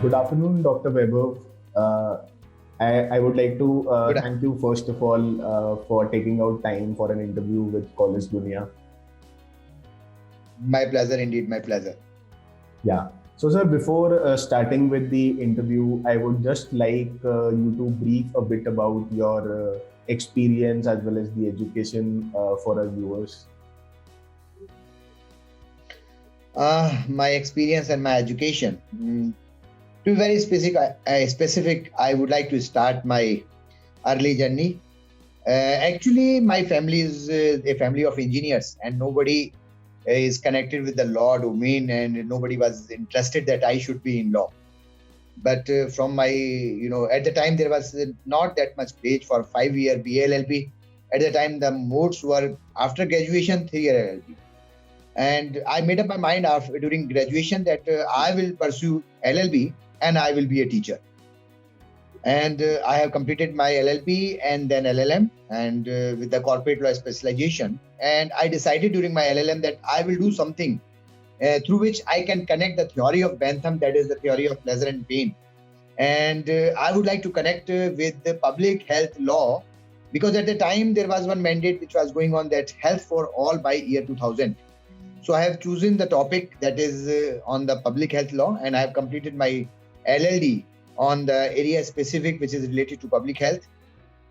Good afternoon, Dr. Vaibhav. I would like to Good. thank you first of all for taking out time for an interview with Collegedunia. My pleasure indeed. My pleasure. Yeah. So, sir, before starting with the interview, I would just like you to brief a bit about your experience as well as the education for our viewers. My experience and my education. To be very specific, I would like to start my early journey. Actually, my family is a family of engineers, and nobody is connected with the law domain, and nobody was interested that I should be in law. But from my, at the time there was not that much age for 5-year BLLB. At the time, the modes were after graduation 3-year LLB. And I made up my mind after during graduation that I will pursue LLB and I will be a teacher. And I have completed my LLB and then LLM and with the corporate law specialization. And I decided during my LLM that I will do something through which I can connect the theory of Bentham, that is the theory of pleasure and pain. And I would like to connect with the public health law, because at the time there was one mandate which was going on, that health for all by year 2000. So I have chosen the topic that is on the public health law, and I have completed my LLD on the area specific which is related to public health.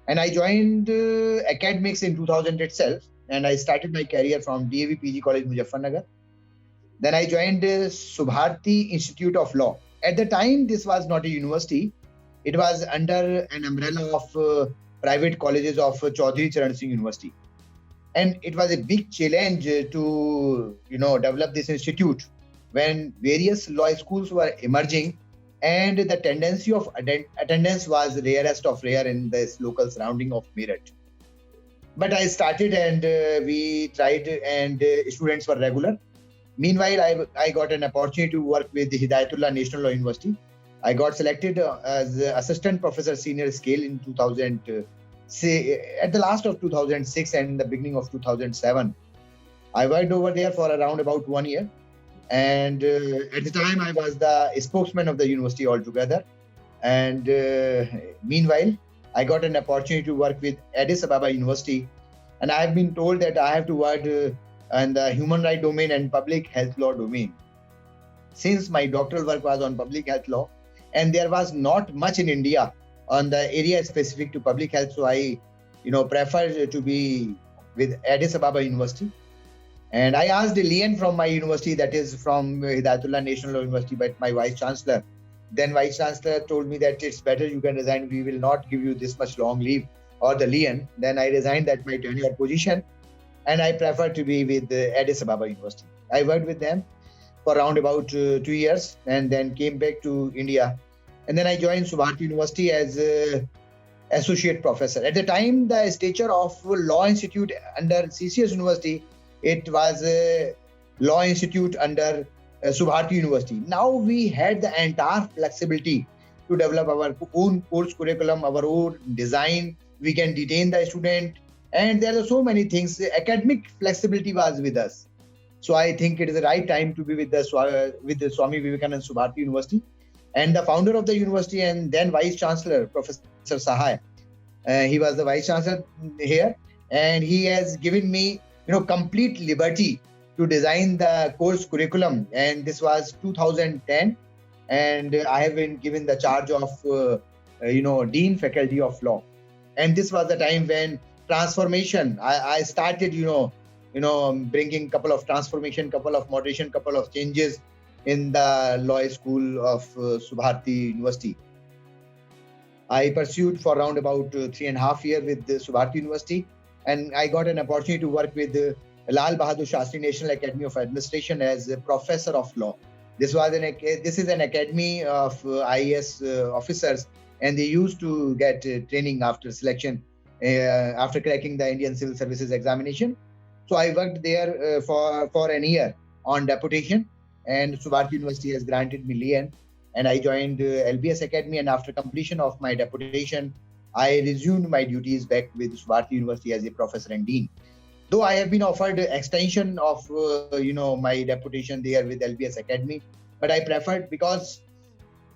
And I joined academics in 2000 itself, and I started my career from DAV PG College, Muzaffarnagar. Then I joined Subharti Institute of Law. At the time, this was not a university. It was under an umbrella of private colleges of Chaudhry Charan Singh University. And it was a big challenge to develop this institute when various law schools were emerging, and the tendency of attendance was rarest of rare in this local surrounding of Meerut. But I started, and we tried, and students were regular. Meanwhile, I got an opportunity to work with the Hidayatullah National Law University. I got selected as assistant professor senior scale in 2000. At the last of 2006 and the beginning of 2007. I worked over there for around about 1 year. And at the time, I was the spokesman of the university altogether. And meanwhile, I got an opportunity to work with Addis Ababa University. And I have been told that I have to work in the human right domain and public health law domain. Since my doctoral work was on public health law, and there was not much in India on the area specific to public health, so I, prefer to be with Addis Ababa University. And I asked a liaison from my university, that is from Hidayatullah National Law University, but my vice chancellor. Then vice chancellor told me that it's better you can resign. We will not give you this much long leave or the liaison. Then I resigned at my tenure position, and I prefer to be with Addis Ababa University. I worked with them for around about 2 years, and then came back to India. And then I joined Subharti University as associate professor. At the time, the stature of Law Institute under CCS University, it was a Law Institute under Subharti University. Now we had the entire flexibility to develop our own course curriculum, our own design. We can detain the student, and there are so many things. The academic flexibility was with us. So I think it is the right time to be with the Swami Vivekanand Subharti University. And the founder of the university and then vice chancellor, Professor Sahai, he was the vice chancellor here, and he has given me, complete liberty to design the course curriculum. And this was 2010, and I have been given the charge of, Dean Faculty of Law. And this was the time when transformation. I started, bringing couple of transformation, couple of moderation, couple of changes in the law school of Subharti University. I pursued for around about 3.5 years with the Subharti University, and I got an opportunity to work with Lal Bahadur Shastri National Academy of Administration as a professor of law. This is an academy of IAS officers, and they used to get training after selection, after cracking the Indian Civil Services examination. So I worked there for an year on deputation. And Subharti University has granted me liaison, and I joined LBS Academy. And after completion of my deputation, I resumed my duties back with Subharti University as a professor and dean. Though I have been offered extension of my deputation there with LBS Academy, but I preferred, because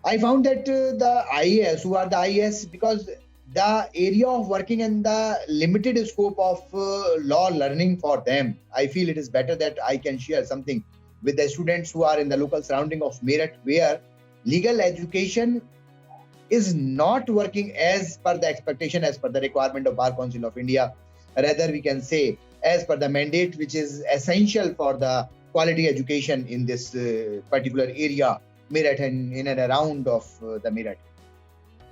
I found that the IAS, who are the IAS, because the area of working and the limited scope of law learning for them, I feel it is better that I can share something with the students who are in the local surrounding of Meerut, where legal education is not working as per the expectation, as per the requirement of Bar Council of India. Rather, we can say as per the mandate, which is essential for the quality education in this particular area, Meerut, and in and around of the Meerut.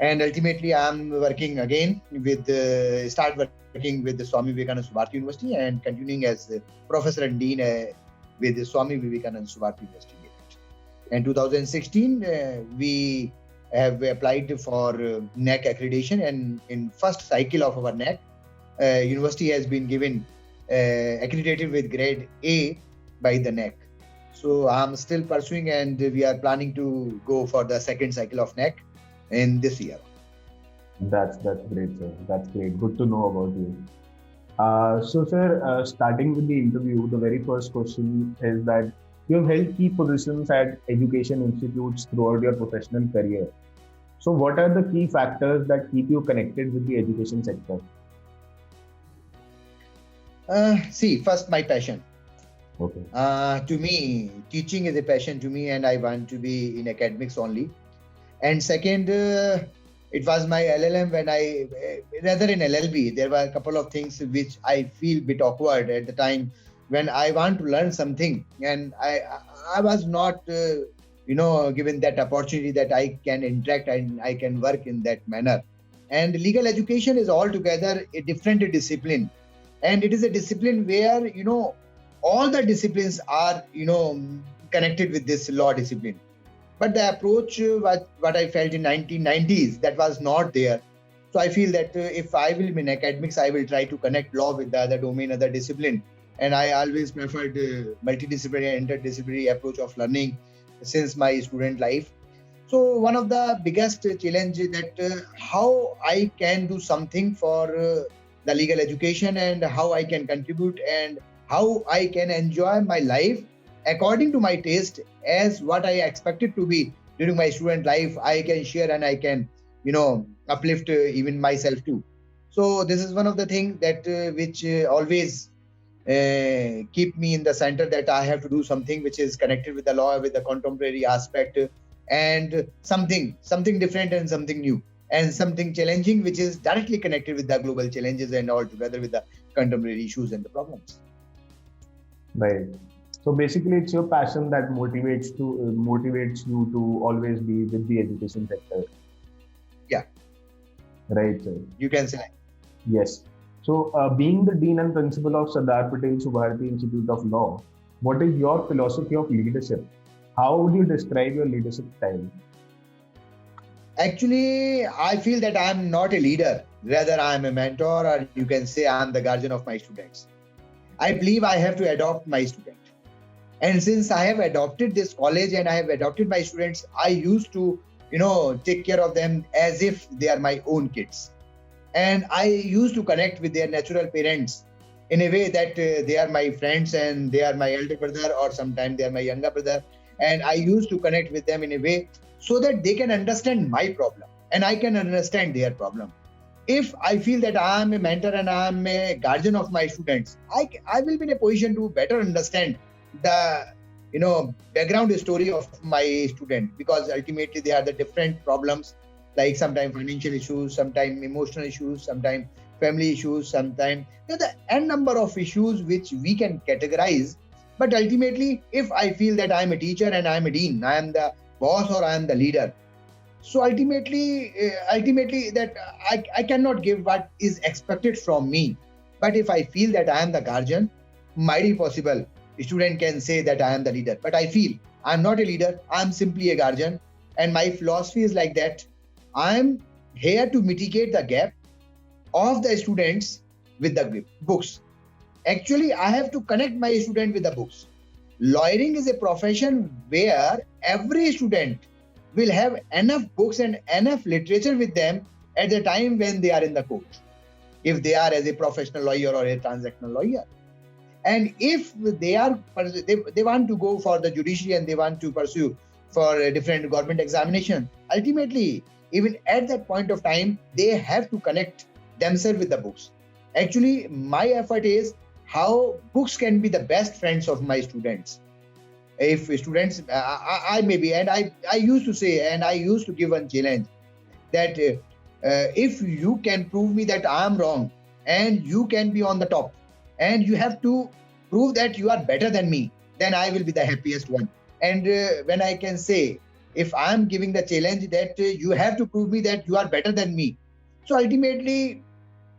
And ultimately, I'm working again with start working with the Swami Vivekanand Subharti University and continuing as professor and dean with the Swami Vivekanand Subharti University. In 2016, we have applied for NAC accreditation, and in first cycle of our NAC, university has been given accredited with grade A by the NAC. So I'm still pursuing, and we are planning to go for the second cycle of NAC in this year. That's great, sir. That's great. Good to know about you. So, sir, starting with the interview, the very first question is that you have held key positions at education institutes throughout your professional career. So, what are the key factors that keep you connected with the education sector? See, first, my passion. Okay. To me, teaching is a passion to me, and I want to be in academics only. And second, it was my LLM when rather in LLB, there were a couple of things which I feel a bit awkward at the time when I want to learn something, and I was not, given that opportunity that I can interact and I can work in that manner. And legal education is altogether a different discipline, and it is a discipline where all the disciplines are connected with this law discipline. But the approach, what I felt in 1990s, that was not there. So I feel that if I will be in academics, I will try to connect law with the other domain, other discipline. And I always preferred multidisciplinary and interdisciplinary approach of learning since my student life. So one of the biggest challenge is that how I can do something for the legal education, and how I can contribute, and how I can enjoy my life according to my taste, as what I expected to be during my student life, I can share and I can, uplift even myself too. So this is one of the things that which always keep me in the center, that I have to do something which is connected with the law, with the contemporary aspect, and something different and something new and something challenging, which is directly connected with the global challenges and all together with the contemporary issues and the problems. Right. So basically, it's your passion that motivates you to always be with the education sector. Yeah. Right, sir. You can say. Yes. So, being the dean and principal of Sardar Patel Subharti Institute of Law, what is your philosophy of leadership? How would you describe your leadership style? Actually, I feel that I am not a leader. Rather, I am a mentor, or you can say I am the guardian of my students. I believe I have to adopt my student. And since I have adopted this college and I have adopted my students, I used to, take care of them as if they are my own kids. And I used to connect with their natural parents in a way that they are my friends and they are my elder brother, or sometimes they are my younger brother. And I used to connect with them in a way so that they can understand my problem and I can understand their problem. If I feel that I am a mentor and I am a guardian of my students, I will be in a position to better understand the background story of my student, because ultimately they are the different problems, like sometimes financial issues, sometimes emotional issues, sometimes family issues, sometimes the n number of issues which we can categorize. But ultimately, if I feel that I am a teacher and I am a dean, I am the boss or I am the leader, so ultimately that I cannot give what is expected from me. But if I feel that I am the guardian, might be possible a student can say that I am the leader. But I feel I am not a leader, I am simply a guardian. And my philosophy is like that. I am here to mitigate the gap of the students with the books. Actually, I have to connect my student with the books. Lawyering is a profession where every student will have enough books and enough literature with them at the time when they are in the court, if they are as a professional lawyer or a transactional lawyer. And if they want to go for the judiciary and they want to pursue for different government examination. Ultimately, even at that point of time, they have to connect themselves with the books. Actually, my effort is how books can be the best friends of my students. If students, I maybe, and I used to say, and I used to give one challenge that if you can prove me that I am wrong and you can be on the top and you have to prove that you are better than me, then I will be the happiest one. And when I can say, if I am giving the challenge that you have to prove me that you are better than me, so ultimately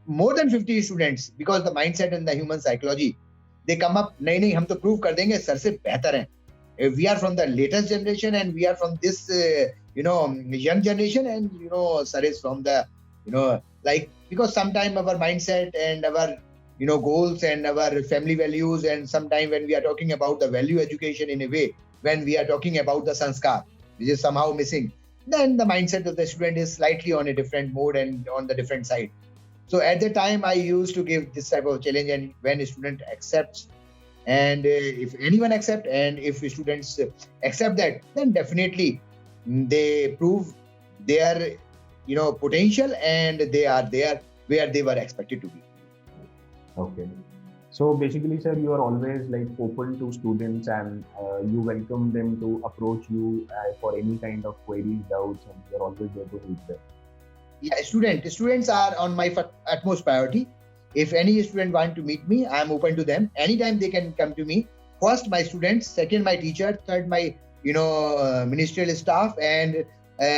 more than 50 students, because the mindset and the human psychology, they come up, nahi nahi hum to prove kar denge sir se behtar hai. We are from the latest generation and we are from this young generation, and sir is from the like, because sometime our mindset and our goals and our family values, and sometime when we are talking about the value education, in a way when we are talking about the sanskar, which is somehow missing, then the mindset of the student is slightly on a different mode and on the different side. So at the time I used to give this type of challenge, and when a student accepts, and if anyone accept, and if students accept that, then definitely they prove their potential, and they are there where they were expected to be. Okay. So basically, sir, you are always like open to students, and you welcome them to approach you for any kind of queries, doubts, and you're always there to help them. Yeah, students are on my utmost priority. If any student want to meet me, I am open to them. Anytime they can come to me. First, my students. Second, my teacher. Third, my ministerial staff, and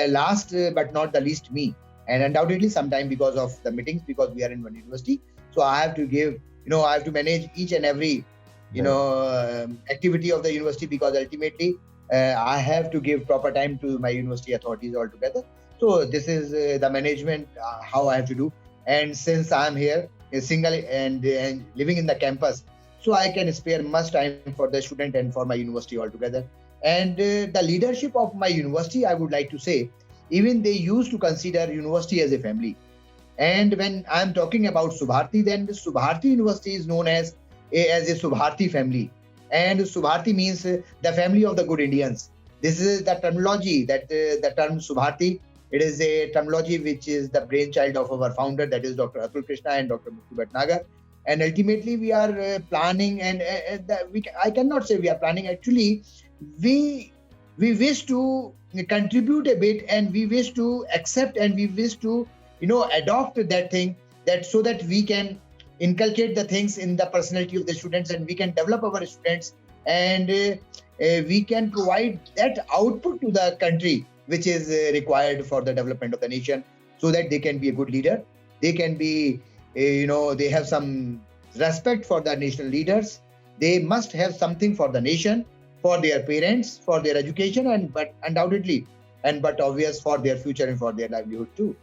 last but not the least, me. And undoubtedly, sometime because of the meetings, because we are in one university, so I have to give, I have to manage each and every, activity of the university, because ultimately I have to give proper time to my university authorities altogether. So this is the management, how I have to do. And since I am here, single and living in the campus, so I can spare much time for the student and for my university altogether. And the leadership of my university, I would like to say, even they used to consider university as a family. And when I'm talking about Subharti, then the Subharti University is known as a Subharti family. And Subharti means the family of the good Indians. This is the terminology, that the term Subharti, it is a terminology which is the brainchild of our founder, that is Dr. Atul Krishna and Dr. Mukti Bhatnagar. And ultimately we are planning, and I cannot say we are planning, actually we wish to contribute a bit, and we wish to accept, and we wish to adopt that thing, that so that we can inculcate the things in the personality of the students, and we can develop our students, and we can provide that output to the country which is required for the development of the nation, so that they can be a good leader. They can be, they have some respect for the national leaders. They must have something for the nation, for their parents, for their education, but undoubtedly, but obvious, for their future and for their livelihood too.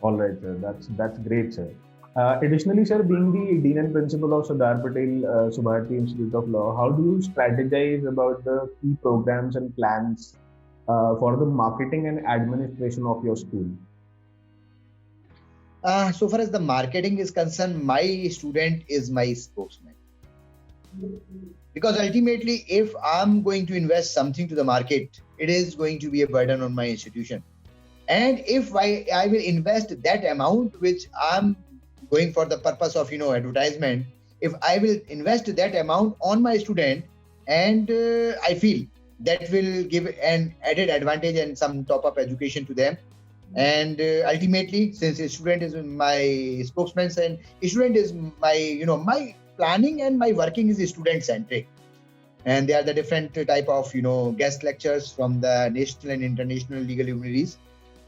All right, sir. That's great, sir. Additionally, sir, being the Dean and Principal of Sardar Patel Subharti Institute of Law, how do you strategize about the key programs and plans for the marketing and administration of your school? So far as the marketing is concerned, my student is my spokesman. Because ultimately, if I'm going to invest something to the market, it is going to be a burden on my institution. And if I will invest that amount which I'm going for the purpose of advertisement, if I will invest that amount on my student, and I feel that will give an added advantage and some top-up education to them. And ultimately, since a student is my spokesman, and a student is my my planning and my working is student-centric. And they are the different type of guest lectures from the national and international legal luminaries.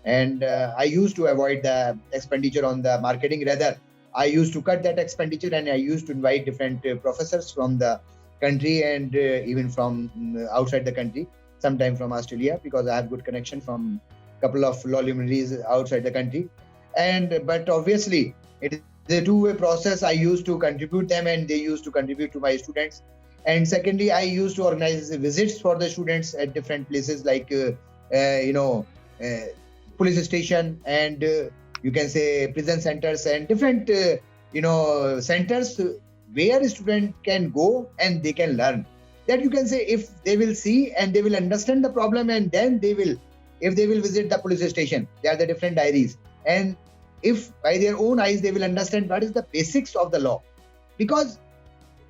And I used to avoid the expenditure on the marketing. Rather, I used to cut that expenditure, and I used to invite different professors from the country, and even from outside the country, sometime from Australia, because I have good connection from a couple of law luminaries outside the country. But obviously, it is a two-way process. I used to contribute them, and they used to contribute to my students. And secondly, I used to organize visits for the students at different places, like police station, and you can say prison centers, and different centers where a student can go and they can learn. that you can say if they will see and they will understand the problem, and then if they will visit the police station, there are the different diaries, and if by their own eyes they will understand what is the basics of the law, because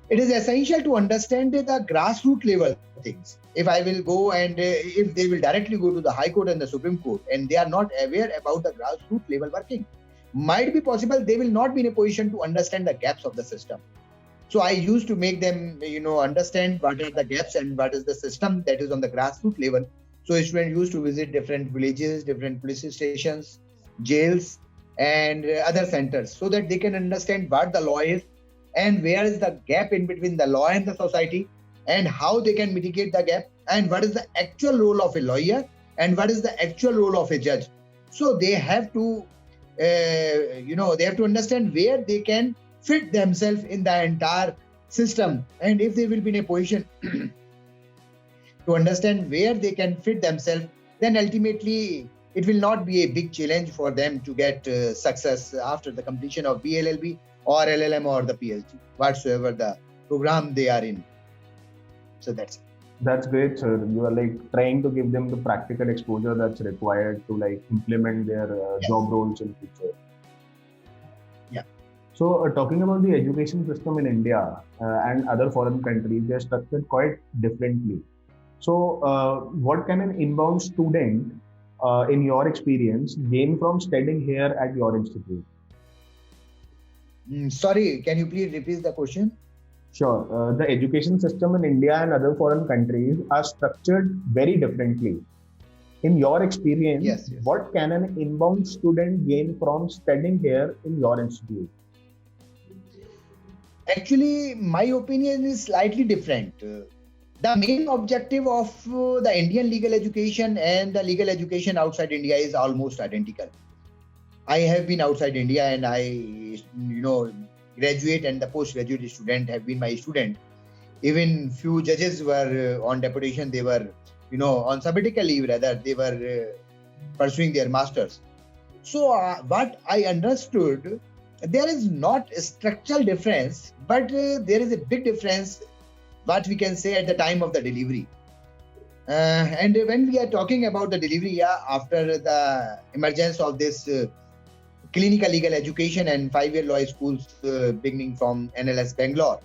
it is essential to understand the grassroots level things. If I will go and if they will directly go to the High Court and the Supreme Court and they are not aware about the grassroots level working, might be possible they will not be in a position to understand the gaps of the system. So I used to make them, understand what are the gaps and what is the system that is on the grassroots level. So students used to visit different villages, different police stations, jails, and other centers, so that they can understand what the law is and where is the gap in between the law and the society, and how they can mitigate the gap, and what is the actual role of a lawyer and what is the actual role of a judge. So they have to, they have to understand where they can fit themselves in the entire system, and if they will be in a position to understand where they can fit themselves, then ultimately it will not be a big challenge for them to get success after the completion of BLLB or LLM or the PhD, whatsoever the program they are in. So that's it. That's great, sir. You are like trying to give them the practical exposure that's required to like implement their job roles in future. Yeah. So talking about the education system in India and other foreign countries, they're structured quite differently. So what can an inbound student, in your experience, gain from studying here at your institute? Sorry, can you please repeat the question? Sure. The education system in India and other foreign countries are structured very differently. In your experience, Yes. what can an inbound student gain from studying here in your institute? Actually, my opinion is slightly different. The main objective of the Indian legal education and the legal education outside India is almost identical. I have been outside India and I, graduate and the postgraduate student have been my student. Even few judges were on deputation. They were, on sabbatical leave rather. They were pursuing their masters. So what I understood, there is not a structural difference, but there is a big difference, what we can say at the time of the delivery. And when we are talking about the delivery, after the emergence of this clinical legal education and 5-year law schools beginning from NLS Bangalore,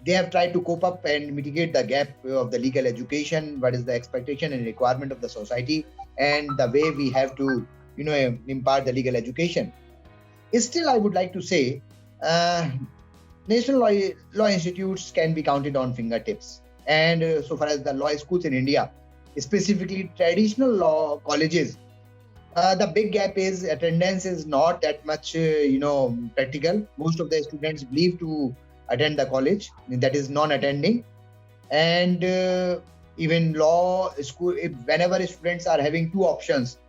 they have tried to cope up and mitigate the gap of the legal education, what is the expectation and requirement of the society, and the way we have to, impart the legal education. Still, I would like to say, national law institutes can be counted on fingertips. And so far as the law schools in India, specifically traditional law colleges, the big gap is attendance is not that much, practical. Most of the students believe to attend the college, that is non-attending. And even law school, whenever students are having two options,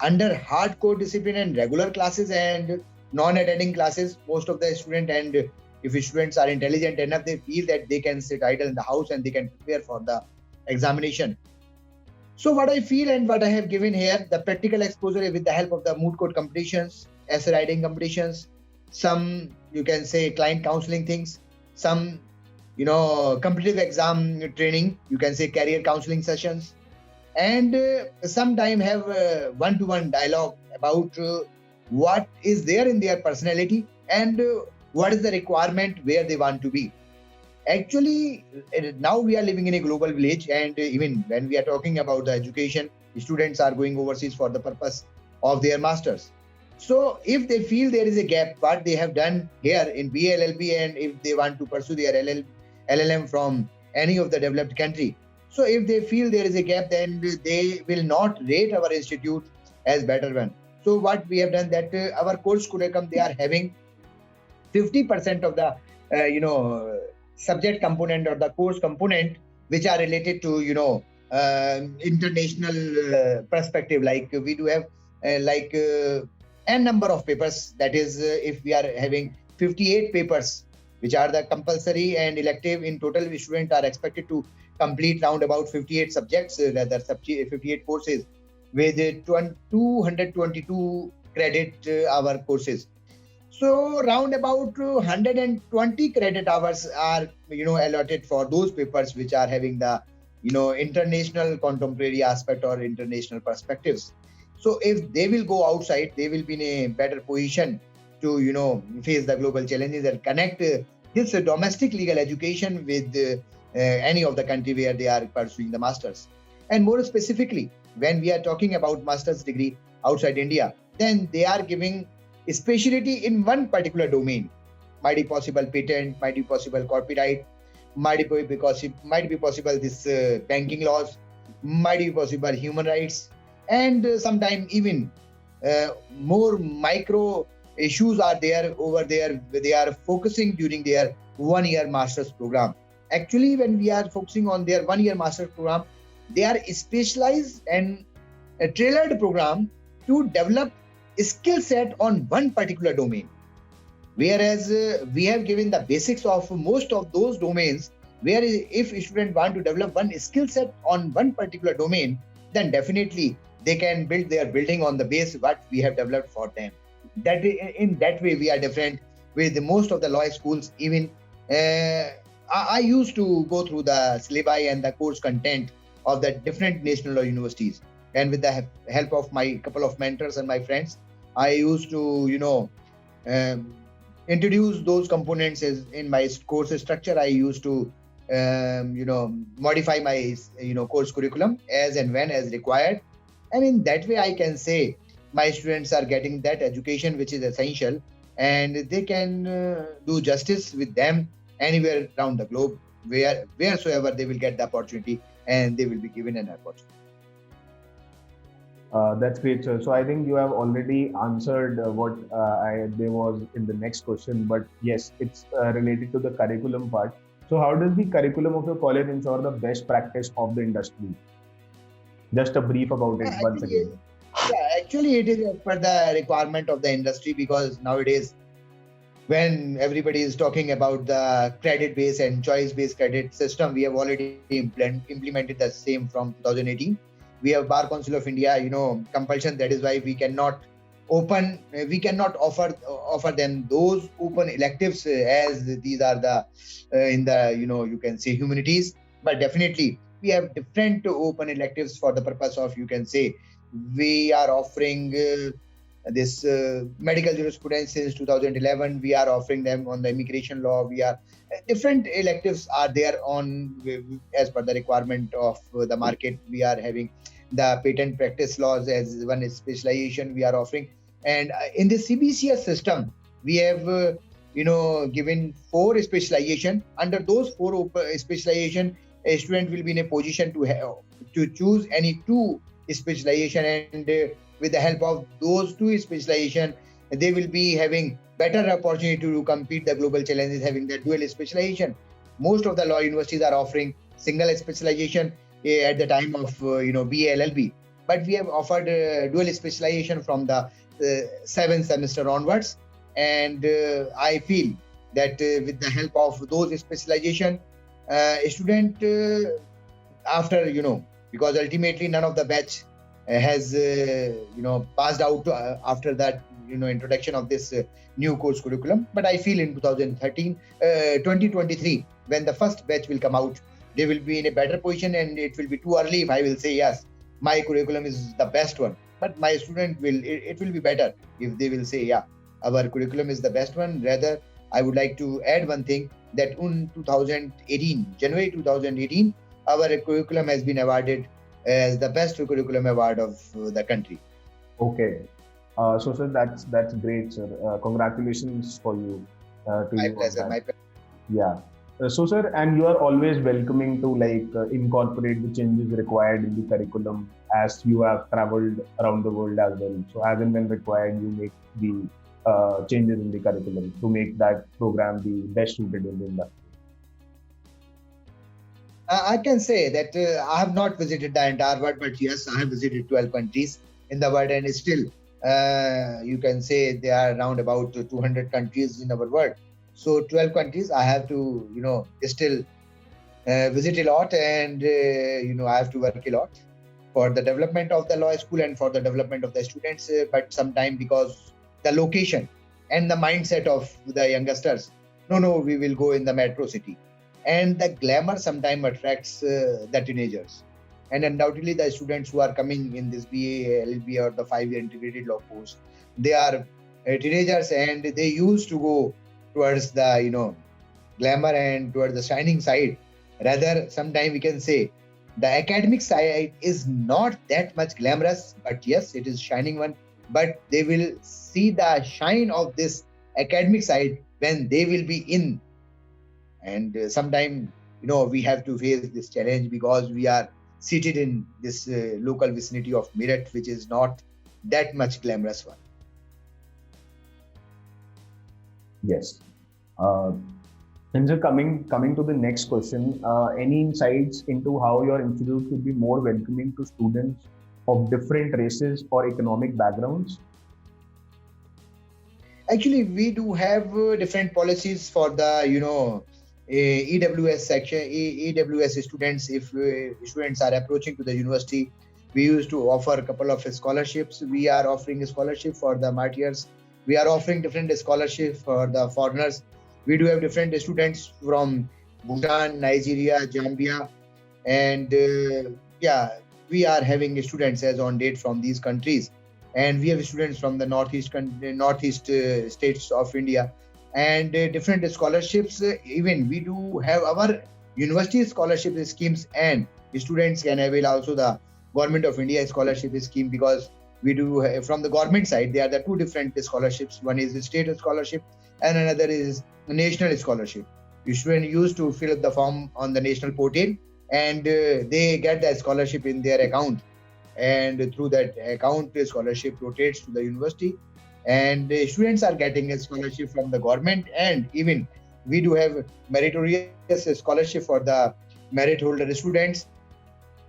under hardcore discipline and regular classes and non-attending classes, most of the students, and if students are intelligent enough, they feel that they can sit idle in the house and they can prepare for the examination. So what I feel and what I have given here, the practical exposure with the help of the moot court competitions, essay writing competitions, some, you can say, client counseling things, some, competitive exam training, you can say career counseling sessions, and sometime have one-to-one dialogue about what is there in their personality and what is the requirement where they want to be. Actually, now we are living in a global village, and even when we are talking about the education, students are going overseas for the purpose of their masters. So if they feel there is a gap, what they have done here in BLLB, and if they want to pursue their LLM from any of the developed country, so if they feel there is a gap, then they will not rate our institute as better one. So what we have done that our course curriculum, they are having 50% of the, subject component or the course component, which are related to, international perspective. Like we do have n number of papers. That is, if we are having 58 papers, which are the compulsory and elective, in total, students are expected to complete round about 58 subjects, rather 58 courses, with 222 credit our courses. So round about 120 credit hours are allotted for those papers which are having the international contemporary aspect or international perspectives. So if they will go outside, they will be in a better position to face the global challenges and connect this domestic legal education with any of the country where they are pursuing the masters. And more specifically, when we are talking about master's degree outside India, then they are giving specialty in one particular domain. Might be possible patent, might be possible copyright, might be possible this banking laws, might be possible human rights, and sometimes even more micro issues are there over there. They are focusing during their 1 year master's program. Actually, when we are focusing on their 1 year master's program, they are specialized and a tailored program to develop skill set on one particular domain. Whereas we have given the basics of most of those domains, where if a student want to develop one skill set on one particular domain, then definitely they can build their building on the base what we have developed for them. That in that way we are different with most of the law schools. Even I used to go through the syllabi and the course content of the different national law universities, and with the help of my couple of mentors and my friends, I used to introduce those components in my course structure. I used to modify my course curriculum as and when as required, and in that way I can say my students are getting that education which is essential, and they can do justice with them anywhere around the globe, wheresoever they will get the opportunity and they will be given an opportunity. That's great, sir. So I think you have already answered what there was in the next question, but yes, it's related to the curriculum part. So how does the curriculum of your college ensure the best practice of the industry? Just a brief about it once again. Yeah, actually it is as per the requirement of the industry, because nowadays when everybody is talking about the credit-based and choice-based credit system, we have already implemented the same from 2018. We have Bar Council of India, compulsion. That is why we cannot offer them those open electives as these are the in the you can say humanities. But definitely we have different open electives for the purpose of, you can say, we are offering this medical jurisprudence since 2011. We are offering them on the immigration law. We are different electives are there on as per the requirement of the market. We are having the patent practice laws as one specialization we are offering, and in the CBCS system we have given 4 specialization. Under those 4 specialization, a student will be in a position to choose any 2 specialization, and with the help of those 2 specialization, they will be having better opportunity to compete the global challenges having the dual specialization. Most of the law universities are offering single specialization at the time of BA LLB, but we have offered dual specialization from the 7th semester onwards, and I feel that with the help of those specialization, a student after because ultimately none of the batch has passed out after that introduction of this new course curriculum. But I feel in 2023, when the first batch will come out, they will be in a better position, and it will be too early if I will say yes, my curriculum is the best one. But my student it will be better if they will say, yeah, our curriculum is the best one. Rather, I would like to add one thing, that in January 2018, our curriculum has been awarded as the best curriculum award of the country. Okay. So sir, that's great, sir. Congratulations for you. My pleasure. Yeah. So sir, and you are always welcoming to incorporate the changes required in the curriculum, as you have traveled around the world as well. So as and when required, you make the changes in the curriculum to make that program the best suited in the industry. I can say that I have not visited the entire world, but yes, I have visited 12 countries in the world, and still you can say there are around about 200 countries in our world. So 12 countries, I have to, still visit a lot, and, I have to work a lot for the development of the law school and for the development of the students. But sometimes because the location and the mindset of the youngsters. No, we will go in the metro city. And the glamour sometimes attracts the teenagers. And undoubtedly, the students who are coming in this BA, LLB or the 5-year integrated law course, they are teenagers, and they used to go towards the, glamour and towards the shining side. Rather, sometimes we can say the academic side is not that much glamorous, but yes, it is shining one. But they will see the shine of this academic side when they will be in. And sometimes, we have to face this challenge because we are seated in this local vicinity of Meerut, which is not that much glamorous one. Yes. And so coming to the next question, any insights into how your institute could be more welcoming to students of different races or economic backgrounds? Actually, we do have different policies for the, EWS section, EWS students. If students are approaching to the university, we used to offer a couple of scholarships. We are offering a scholarship for the martyrs. We are offering different scholarships for the foreigners. We do have different students from Bhutan, Nigeria, Zambia, and we are having students as on date from these countries. And we have students from the northeast states of India, and different scholarships. Even we do have our university scholarship schemes, and students can avail also the Government of India scholarship scheme, because we do have, from the government side, there are the two different scholarships. One is the state scholarship and another is national scholarship. Students used to fill up the form on the national portal, and they get that scholarship in their account, and through that account the scholarship rotates to the university, and the students are getting a scholarship from the government. And even we do have meritorious scholarship for the merit holder students,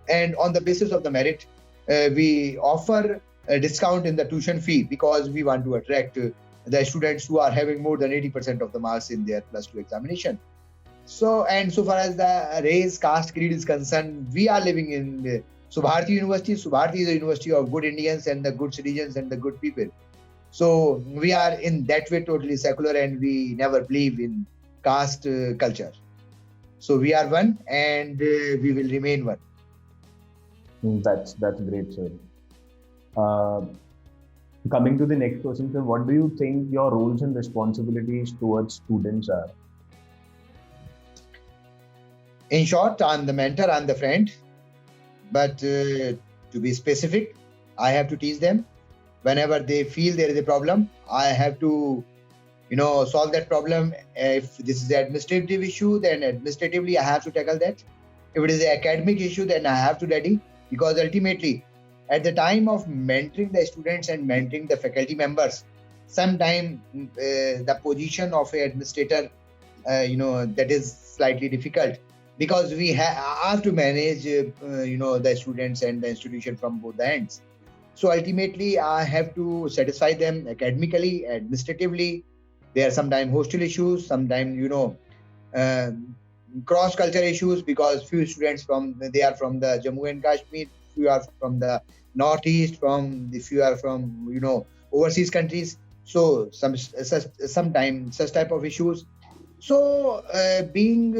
and on the basis of the merit we offer a discount in the tuition fee, because we want to attract the students who are having more than 80% of the marks in their plus 2 examination. So far as the race, caste, creed is concerned, we are living in Subharti University. Subharti is a university of good Indians and the good citizens and the good people. So we are in that way totally secular, and we never believe in caste culture. So we are one, and we will remain one. That's great, sir. Coming to the next question, sir, what do you think your roles and responsibilities towards students are? In short, I'm the mentor, I'm the friend. But to be specific, I have to teach them. Whenever they feel there is a problem, I have to, solve that problem. If this is an administrative issue, then administratively I have to tackle that. If it is an academic issue, then I have to study, because ultimately, at the time of mentoring the students and mentoring the faculty members, sometimes the position of an administrator, that is slightly difficult, because we have to manage, the students and the institution from both the ends. So ultimately, I have to satisfy them academically, administratively. There are sometimes hostel issues, sometimes, cross-culture issues, because few students they are from the Jammu and Kashmir, few are from the Northeast, few are from, overseas countries. So sometimes such type of issues. So being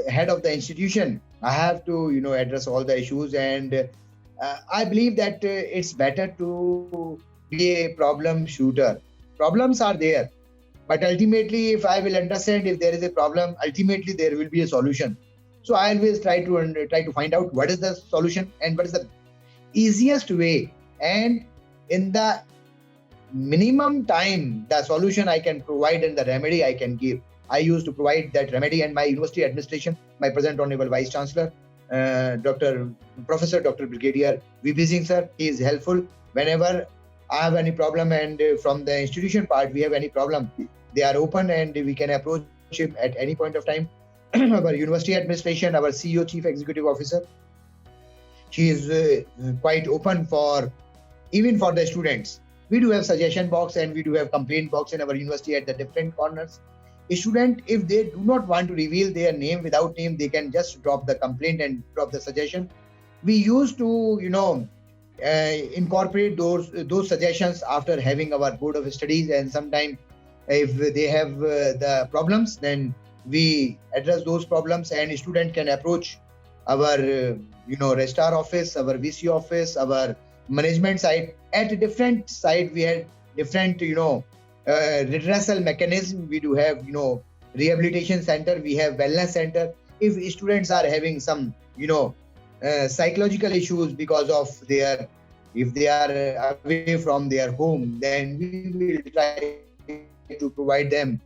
head of the institution, I have to, address all the issues, and I believe that it's better to be a problem shooter. Problems are there, but ultimately, if I will understand if there is a problem, ultimately there will be a solution. So I always try to find out what is the solution and what is the easiest way, and in the minimum time, the solution I can provide and the remedy I can give. I used to provide that remedy, and my university administration, my present honorable Vice Chancellor, Professor Dr. Brigadier V.P. Singh sir, he is helpful. Whenever I have any problem, and from the institution part we have any problem, they are open and we can approach him at any point of time. Our university administration, our CEO, Chief Executive Officer, she is quite open even for the students. We do have suggestion box and we do have complaint box in our university at the different corners. A student, if they do not want to reveal their name without name, they can just drop the complaint and drop the suggestion. We used to, incorporate those suggestions after having our board of studies, and sometimes If they have the problems, then we address those problems, and student can approach our registrar office, our VC office, our management side. At a different side, we had different redressal mechanism. We do have rehabilitation center, we have wellness center. If students are having some psychological issues because of their, if they are away from their home, then we will try to provide them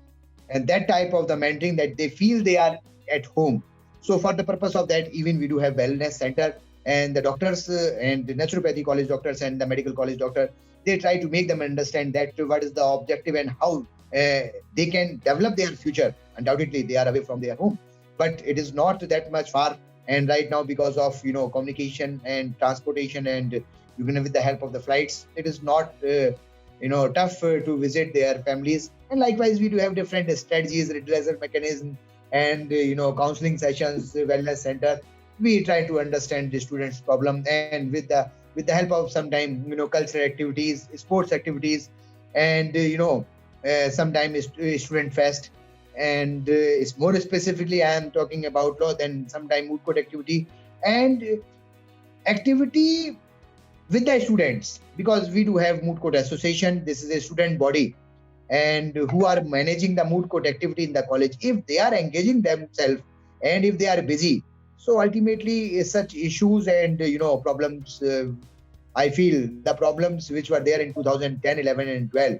and that type of the mentoring that they feel they are at home. So for the purpose of that, even we do have wellness center, and the doctors and the naturopathy college doctors and the medical college doctor, they try to make them understand that what is the objective and how they can develop their future. Undoubtedly they are away from their home, but it is not that much far. And right now, because of communication and transportation, and with the help of the flights, it is not tough to visit their families. And likewise, we do have different strategies, redressal mechanism, and counseling sessions, wellness center. We try to understand the students' problem, and with the help of sometime cultural activities, sports activities, and sometimes student fest. And it's more specifically, I am talking about law, then sometime moot court activity and activity with the students, because we do have moot court association. This is a student body, and who are managing the moot court activity in the college. If they are engaging themselves and if they are busy, so ultimately such issues and problems, I feel the problems which were there in 2010, 11 and 12,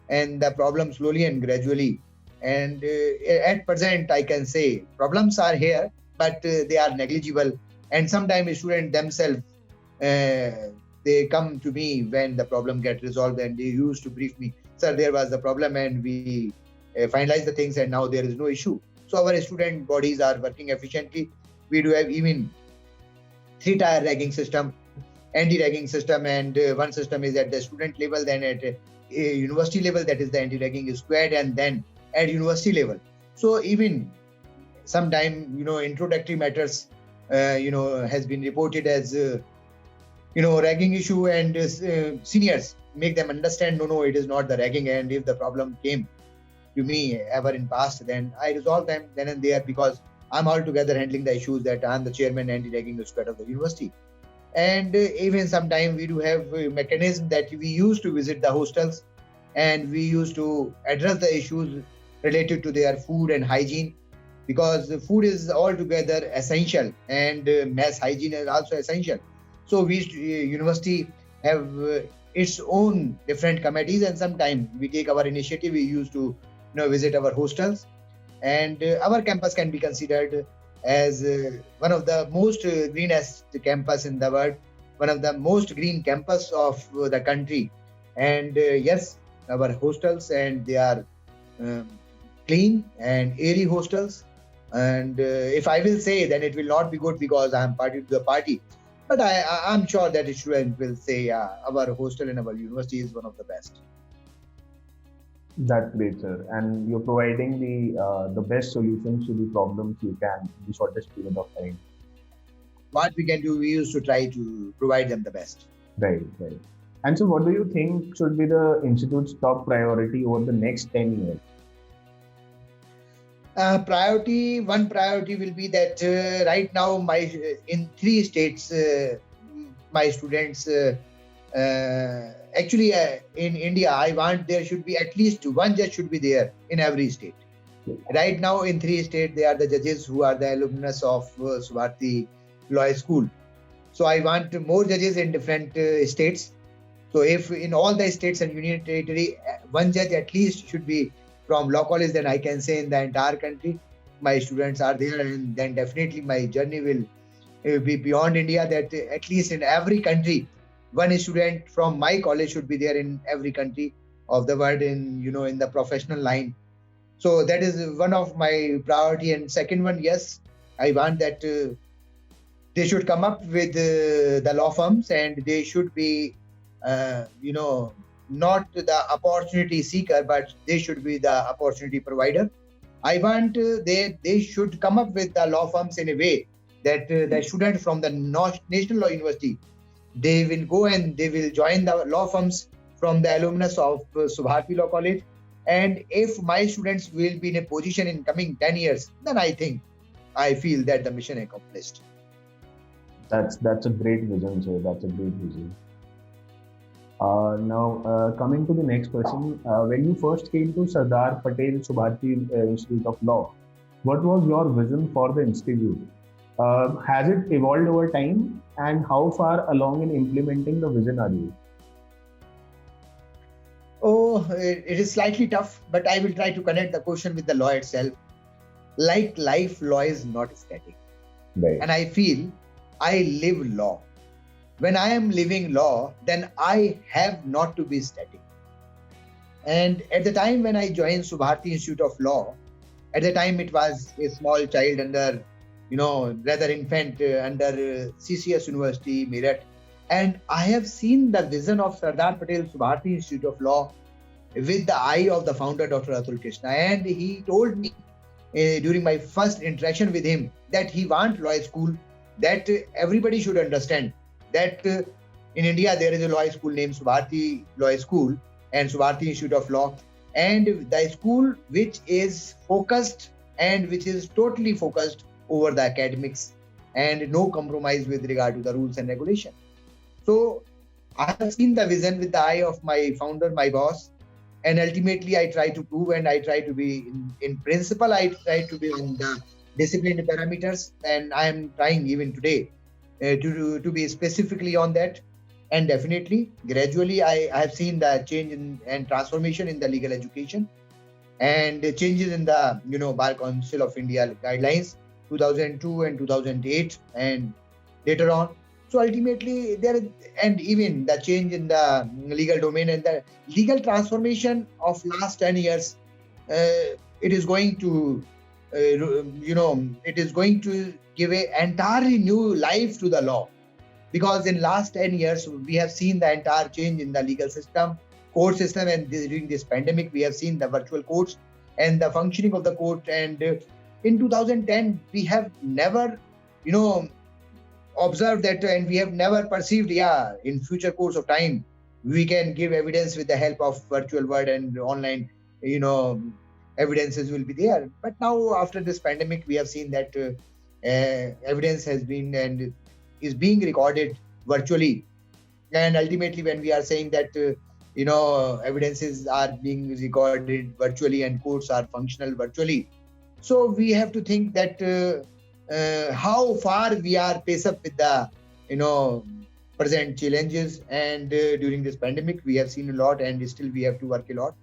and the problems slowly and gradually, and at present I can say problems are here, but they are negligible. And sometimes students themselves, they come to me when the problem get resolved, and they used to brief me, sir, there was the problem and we finalized the things and now there is no issue. So our student bodies are working efficiently. We do have even 3-tier ragging system, anti-ragging system, and one system is at the student level, then at a university level, that is the anti-ragging squad, and then at university level. So even sometime introductory matters has been reported as ragging issue, and seniors make them understand, no, it is not the ragging. And if the problem came to me ever in past, then I resolve them then and there, because I'm altogether handling the issues, that I'm the chairman anti-ragging squad of the university. And even sometime we do have a mechanism that we used to visit the hostels, and we used to address the issues related to their food and hygiene, because the food is altogether essential, and mass hygiene is also essential. So we university have its own different committees, and sometimes we take our initiative. We used to visit our hostels, and our campus can be considered as one of the most greenest campus in the world, one of the most green campus of the country. And yes, our hostels, and they are clean and airy hostels. And if I will say, then it will not be good, because I am party to the party. But I'm sure that a student will say, our hostel in our university is one of the best. That's great, sir. And you're providing the best solutions to the problems you can in the shortest period of time. What we can do, we used to try to provide them the best. Right, right. And so what do you think should be the institute's top priority over the next 10 years? One priority will be that right now in 3 states, my students, actually in India, I want there should be at least one judge should be there in every state. Right now in 3 states, they are the judges who are the alumnus of Subharti Law School. So I want more judges in different states. So if in all the states and union territory, one judge at least should be from law college, then I can say in the entire country, my students are there, and then definitely my journey will be beyond India, that at least in every country, one student from my college should be there in every country of the world in the professional line. So that is one of my priority. And second one, yes, I want that they should come up with the law firms, and they should be not the opportunity seeker, but they should be the opportunity provider. I want they should come up with the law firms in a way that the students from the National Law University, they will go and they will join the law firms from the alumnus of Subharti Law College, And if my students will be in a position in coming 10 years, then I feel that the mission accomplished. That's a great vision, sir. That's a great vision. Now, coming to the next question, when you first came to Sardar Patel Subharti Institute of Law, what was your vision for the institute? Has it evolved over time, and how far along in implementing the vision are you? Oh, it is slightly tough, but I will try to connect the question with the law itself. Like life, law is not static. Right. And I feel I live law. When I am living law, then I have not to be static. And at the time when I joined Subharti Institute of Law, at the time it was a small child under, rather infant under CCS University, Meerut. And I have seen the vision of Sardar Patel Subharti Institute of Law with the eye of the founder, Dr. Atul Krishna. And he told me during my first interaction with him that he wants law school, that everybody should understand that in India there is a law school named Subharti Law School and Subharti Institute of Law, and the school which is focused and which is totally focused over the academics and no compromise with regard to the rules and regulation. So I have seen the vision with the eye of my founder, my boss, and ultimately I try to prove and I try to be in principle, I try to be on the discipline parameters, and I am trying even today to be specifically on that. And definitely, gradually, I have seen the change and transformation in the legal education and the changes in the Bar Council of India guidelines 2002 and 2008 and later on. So ultimately, and even the change in the legal domain and the legal transformation of last 10 years, it is going to, it is going to give an entirely new life to the law. Because in last 10 years, we have seen the entire change in the legal system, court system, and during this pandemic, we have seen the virtual courts and the functioning of the court. And in 2010, we have never, observed that, and we have never perceived, in future course of time, we can give evidence with the help of virtual world and online, evidences will be there. But now, after this pandemic, we have seen that evidence has been and is being recorded virtually. And ultimately, when we are saying that, evidences are being recorded virtually and courts are functional virtually, so we have to think that how far we are pace up with the, present challenges. And during this pandemic, we have seen a lot and still we have to work a lot.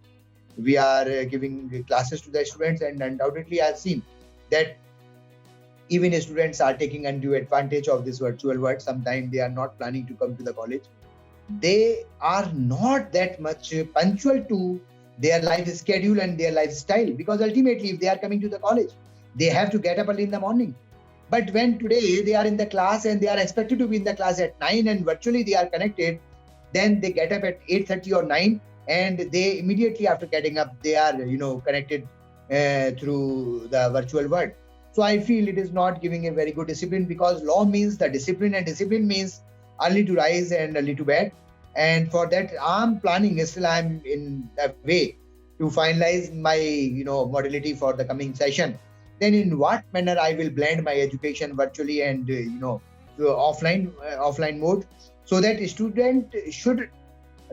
We are giving classes to the students, and undoubtedly I've seen that even students are taking undue advantage of this virtual world. Sometimes they are not planning to come to the college. They are not that much punctual to their life schedule and their lifestyle, because ultimately if they are coming to the college, they have to get up early in the morning. But when today they are in the class and they are expected to be in the class at 9 and virtually they are connected, then they get up at 8:30 or 9 and they immediately after getting up, they are, connected through the virtual world. So I feel it is not giving a very good discipline, because law means the discipline, and discipline means early to rise and early to bed. And for that, I'm planning, still I'm in a way to finalize my, modality for the coming session. Then in what manner I will blend my education virtually and, to offline mode, so that a student should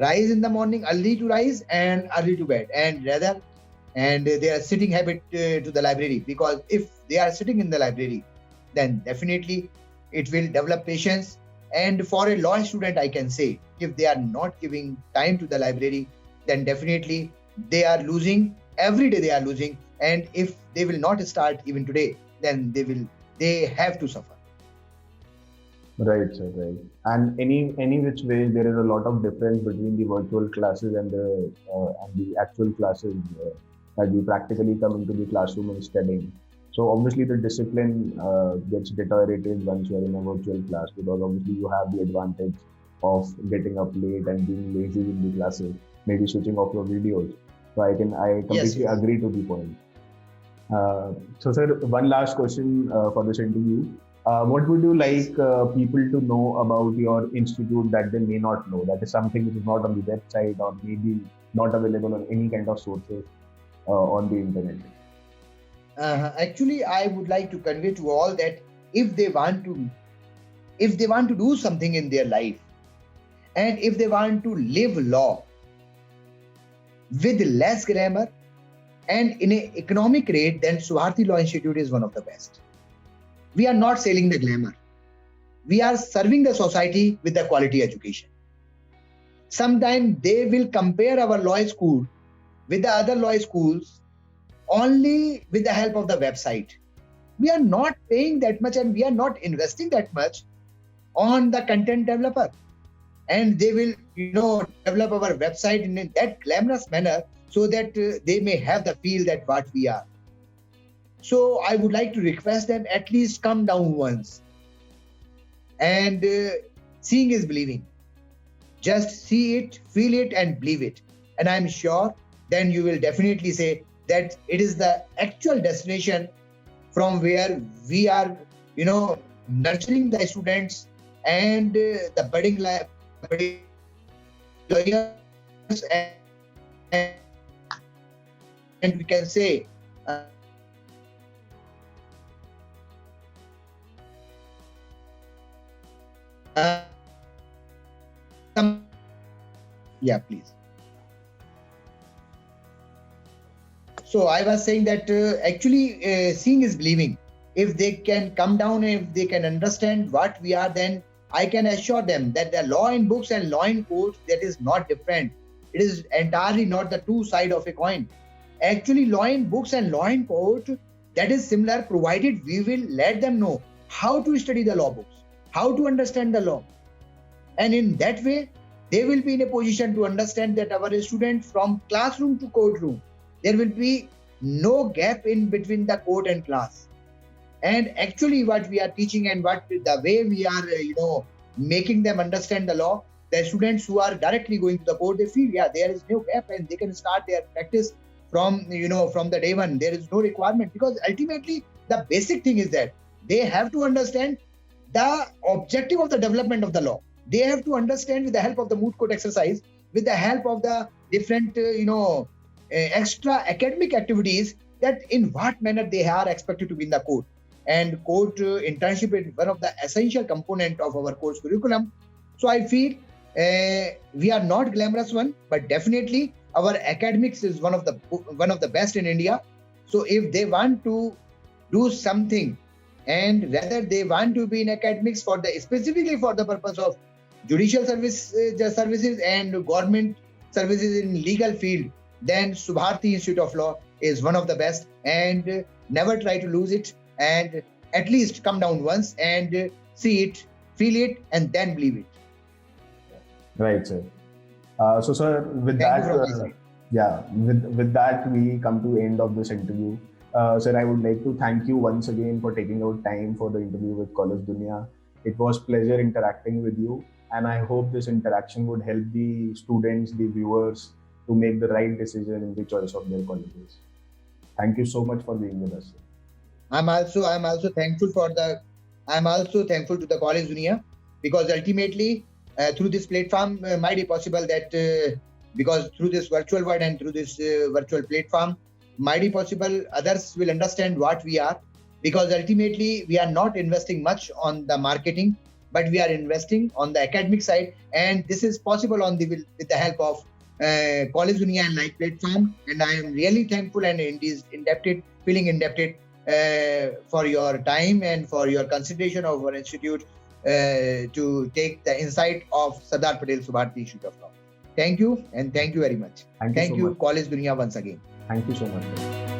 rise in the morning, early to rise and early to bed, and their sitting habit to the library. Because if they are sitting in the library, then definitely it will develop patience. And for a law student, I can say, if they are not giving time to the library, then definitely they are losing. Every day they are losing. And if they will not start even today, then they have to suffer. Right, sir, right. And any which way, there is a lot of difference between the virtual classes and the actual classes that we practically come into the classroom and studying. So obviously the discipline gets deteriorated once you are in a virtual class, because obviously you have the advantage of getting up late and being lazy in the classes, maybe switching off your videos. So I completely Yes. agree to the point. So sir, one last question for this interview. What would you like people to know about your institute that they may not know? That is something which is not on the website or maybe not available on any kind of sources on the internet. Actually, I would like to convey to all that if they want to do something in their life, and if they want to live law with less grammar and in an economic rate, then Subharti Law Institute is one of the best. We are not selling the glamour. We are serving the society with the quality education. Sometimes they will compare our law school with the other law schools only with the help of the website. We are not paying that much and we are not investing that much on the content developer. And they will, develop our website in that glamorous manner so that they may have the feel that what we are. So I would like to request them at least come down once. And seeing is believing. Just see it, feel it, and believe it. And I'm sure then you will definitely say that it is the actual destination from where we are, nurturing the students and the budding lawyers, and we can say yeah, please. So I was saying that actually seeing is believing. If they can come down and if they can understand what we are, then I can assure them that the law in books and law in courts, that is not different. It is entirely not the two sides of a coin. Actually, law in books and law in court, that is similar, provided we will let them know how to study the law books, how to understand the law. And in that way, they will be in a position to understand that our students from classroom to courtroom, there will be no gap in between the court and class. And actually what we are teaching and what the way we are, making them understand the law, the students who are directly going to the court, they feel, yeah, there is no gap and they can start their practice from the day one. There is no requirement, because ultimately the basic thing is that they have to understand the objective of the development of the law. They have to understand with the help of the moot court exercise, with the help of the different, extra academic activities, that in what manner they are expected to be in the court. And court internship is one of the essential component of our course curriculum. So I feel we are not glamorous one, but definitely our academics is one of the best in India. So if they want to do something, and whether they want to be in academics specifically for the purpose of judicial services and government services in legal field, then Subharti Institute of Law is one of the best, and never try to lose it, and at least come down once and see it, feel it, and then believe it. Right, sir. So, sir, with with that, we come to end of this interview. Sir, I would like to thank you once again for taking out time for the interview with Collegedunia. It was pleasure interacting with you, and I hope this interaction would help the students, the viewers, to make the right decision in the choice of their colleges. Thank you so much for being with us, sir. I'm also thankful to the Collegedunia, because ultimately through this platform might be possible that because through this virtual world and through this virtual platform might be possible others will understand what we are, because ultimately we are not investing much on the marketing, but we are investing on the academic side, and this is possible with the help of Collegedunia and like platform. And I am really thankful and feeling indebted for your time and for your consideration of our institute to take the insight of Sardar Patel Subharti Institute of Law. Thank you, and thank you very much. Thank you so much. Collegedunia once again. Thank you so much, sir.